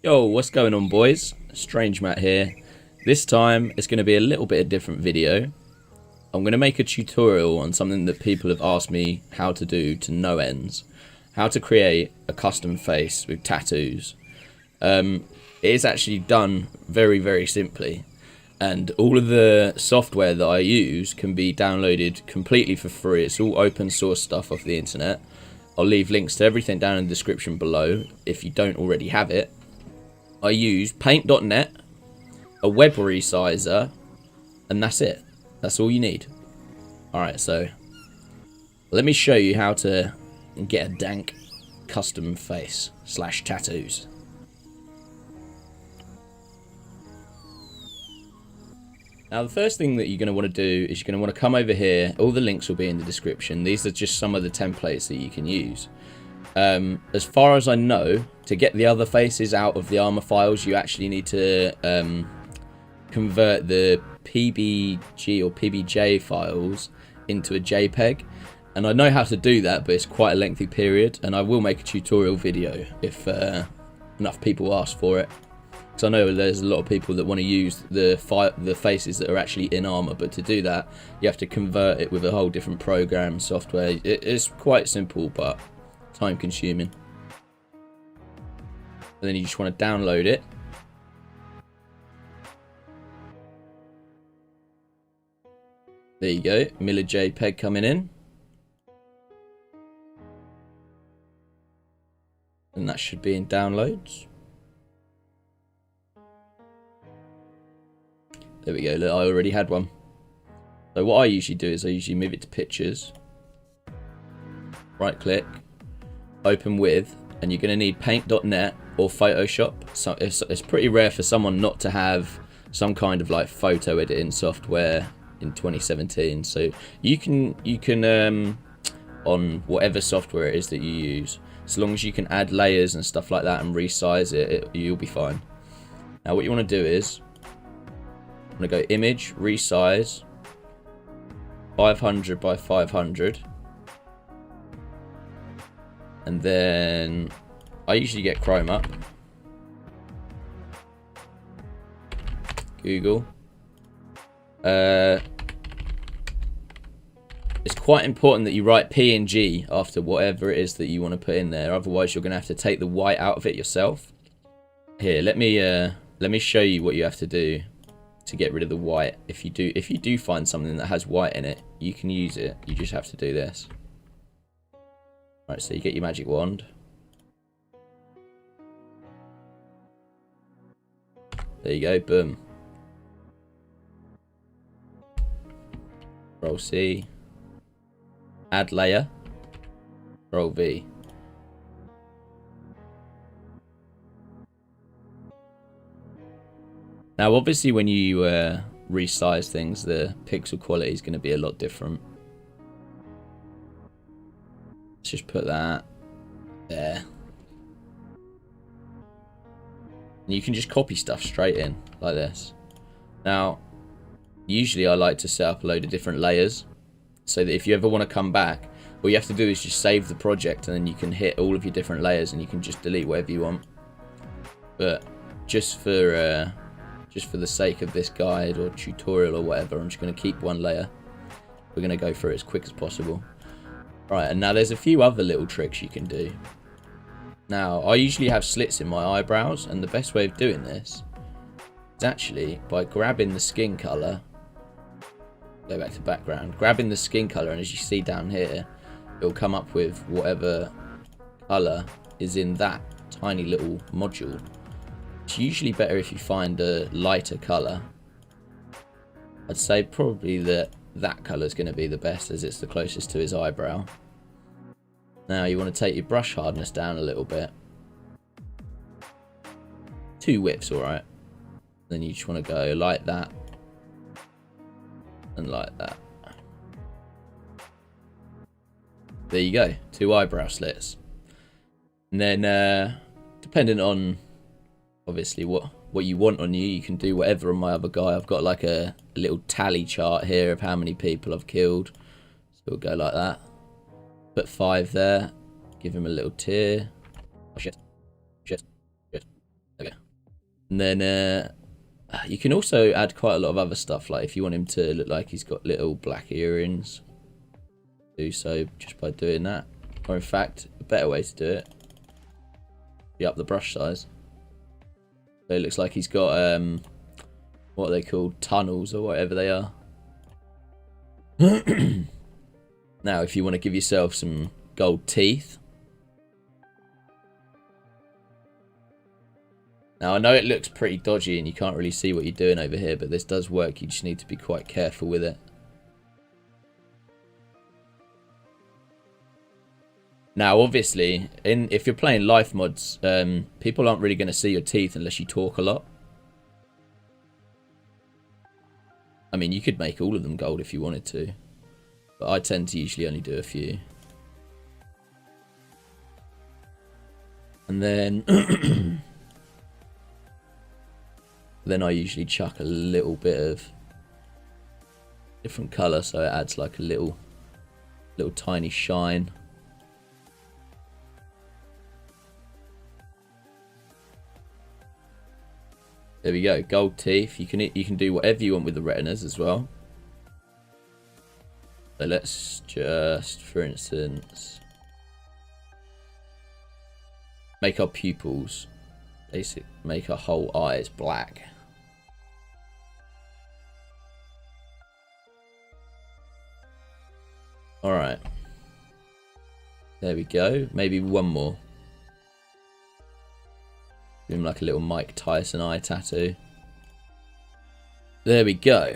Yo, what's going on, boys? Strange Matt here. This time it's going to be a little bit of a different video. I'm going to make a tutorial on something that people have asked me how to do to no ends. How to create a custom face with tattoos. It is actually done very, very simply. And all of the software that I use can be downloaded completely for free. It's all open source stuff off the internet. I'll leave links to everything down in the description below if you don't already have it. I use paint.net, a web resizer, and that's it. That's all you need. Alright, so let me show you how to get a dank custom face / tattoos. Now the first thing that you're going to want to do is you're going to want to come over here. All the links will be in the description. These are just some of the templates that you can use. As far as I know, to get the other faces out of the Arma files, you actually need to convert the PBG or PBJ files into a JPEG. And I know how to do that, but it's quite a lengthy period, and I will make a tutorial video if enough people ask for it. Because I know there's a lot of people that want to use the faces that are actually in Arma, but to do that, you have to convert it with a whole different program, software. It's quite simple, but time consuming. And then you just want to download it. There you go, Miller JPEG coming in. And that should be in downloads. There we go, look, I already had one. So what I usually do is I usually move it to pictures. Right click. Open with, and you're going to need paint.net or Photoshop. So it's pretty rare for someone not to have some kind of like photo editing software in 2017. So you can on whatever software it is that you use, as long as you can add layers and stuff like that and resize it, you'll be fine. Now what you want to do is I'm going to go image, resize, 500 by 500. And then I usually get Chrome up. Google. It's quite important that you write PNG after whatever it is that you want to put in there. Otherwise, you're going to have to take the white out of it yourself. Here, let me show you what you have to do to get rid of the white. If you do find something that has white in it, you can use it. You just have to do this. Right, so you get your magic wand. There you go, boom. Control C. Add layer. Control V. Now obviously when you resize things, the pixel quality is going to be a lot different. Let's just put that there. And you can just copy stuff straight in like this. Now, usually I like to set up a load of different layers so that if you ever want to come back, all you have to do is just save the project and then you can hit all of your different layers and you can just delete whatever you want. But just for the sake of this guide or tutorial or whatever, I'm just going to keep one layer. We're going to go through it as quick as possible. Right, and now there's a few other little tricks you can do. Now, I usually have slits in my eyebrows, and the best way of doing this is actually by grabbing the skin color. Go back to background. Grabbing the skin color, and as you see down here, it'll come up with whatever color is in that tiny little module. It's usually better if you find a lighter color. I'd say probably that color is going to be the best as it's the closest to his eyebrow. Now you want to take your brush hardness down a little bit. 2 whips, alright. Then you just want to go like that. And like that. There you go. 2 eyebrow slits. And then, depending on obviously what what you want on you. You can do whatever on my other guy. I've got like a little tally chart here of how many people I've killed. So we'll go like that. Put 5 there. Give him a little tier. Oh, shit. Okay. And then you can also add quite a lot of other stuff. Like if you want him to look like he's got little black earrings, do so just by doing that. Or in fact, a better way to do it, be up the brush size. So it looks like he's got what are they called, tunnels or whatever they are. Now if you want to give yourself some gold teeth. Now I know it looks pretty dodgy and you can't really see what you're doing over here, but this does work. You just need to be quite careful with it. Now obviously, if you're playing life mods, people aren't really going to see your teeth unless you talk a lot. I mean, you could make all of them gold if you wanted to, but I tend to usually only do a few. And then then I usually chuck a little bit of different colour, so it adds like a little tiny shine. There we go, gold teeth. You can do whatever you want with the retinas as well. So let's just, for instance, make our pupils, basically make our whole eyes black. Alright. There we go. Maybe one more. Give him like a little Mike Tyson eye tattoo. There we go.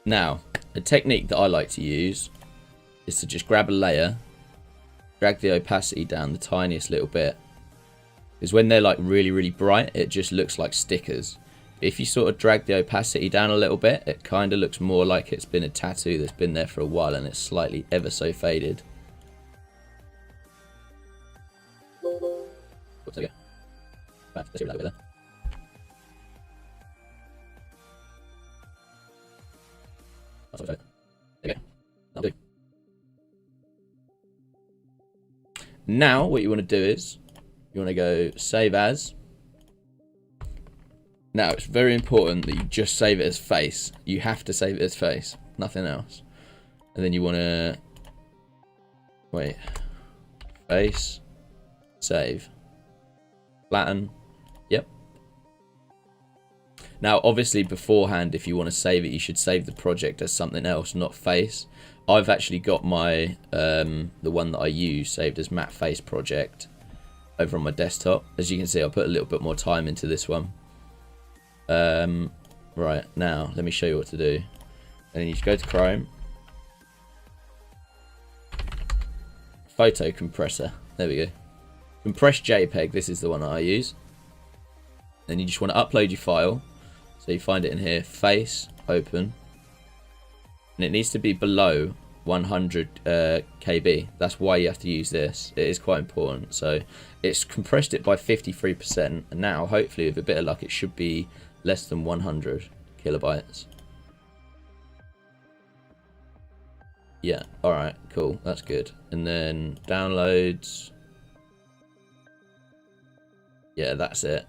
Now, a technique that I like to use is to just grab a layer, drag the opacity down the tiniest little bit. Because when they're like really, really bright, it just looks like stickers. If you sort of drag the opacity down a little bit, it kind of looks more like it's been a tattoo that's been there for a while and it's slightly ever so faded. Oops, there we go. Right, let's see that there. That's what there we go. That'll do. Now, what you want to do is, you want to go save as. Now, it's very important that you just save it as face. You have to save it as face, nothing else. And then you want to, wait, face, save, flatten, yep. Now, obviously beforehand, if you want to save it, you should save the project as something else, not face. I've actually got my, the one that I use saved as matte face project over on my desktop. As you can see, I put a little bit more time into this one. Right, now let me show you what to do. And then you just go to Chrome, photo compressor, there we go, compress JPEG, this is the one that I use. Then you just want to upload your file, so you find it in here, face, open, and it needs to be below 100 KB. That's why you have to use this. It is quite important. So it's compressed it by 53%, and now hopefully with a bit of luck it should be less than 100 kilobytes. Yeah, alright, cool, that's good. And then downloads. Yeah, that's it.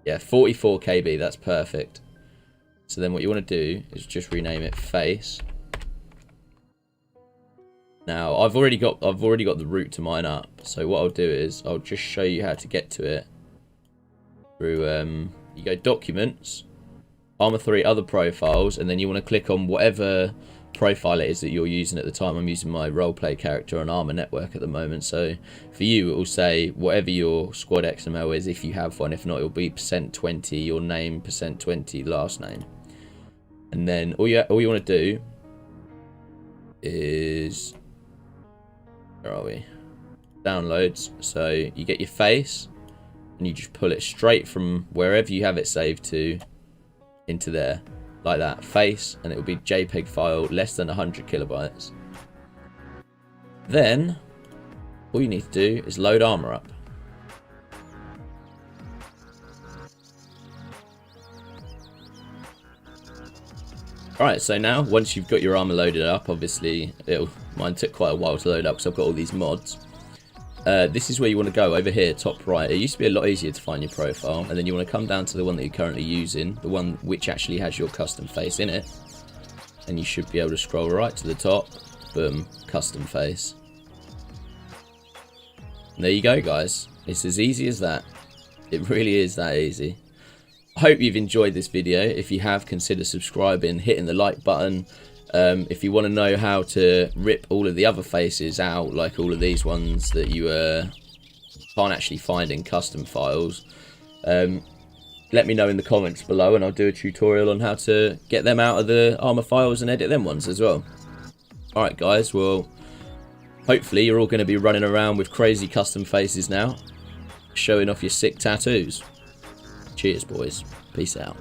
Yeah, 44 KB, that's perfect. So then what you want to do is just rename it face. Now I've already got the route to mine up. So what I'll do is I'll just show you how to get to it through you go documents, Arma 3 other profiles, and then you want to click on whatever profile it is that you're using at the time. I'm using my roleplay character on Arma network at the moment, so for you it will say whatever your squad XML is if you have one. If not, it'll be %20 your name, %20 last name. And then all you want to do is, where are we? Downloads. So you get your face and you just pull it straight from wherever you have it saved to into there, like that, face, and it will be JPEG file less than 100 kilobytes. Then all you need to do is load Arma up. Alright, so now, once you've got your armor loaded up, obviously, mine took quite a while to load up because I've got all these mods. This is where you want to go, over here, top right. It used to be a lot easier to find your profile, and then you want to come down to the one that you're currently using, the one which actually has your custom face in it. And you should be able to scroll right to the top. Boom, custom face. And there you go, guys. It's as easy as that. It really is that easy. I hope you've enjoyed this video. If you have, consider subscribing, hitting the like button. If you want to know how to rip all of the other faces out, like all of these ones that you can't actually find in custom files, let me know in the comments below, and I'll do a tutorial on how to get them out of the Arma files and edit them ones as well. Alright guys, well, hopefully you're all going to be running around with crazy custom faces now, showing off your sick tattoos. Cheers boys, peace out.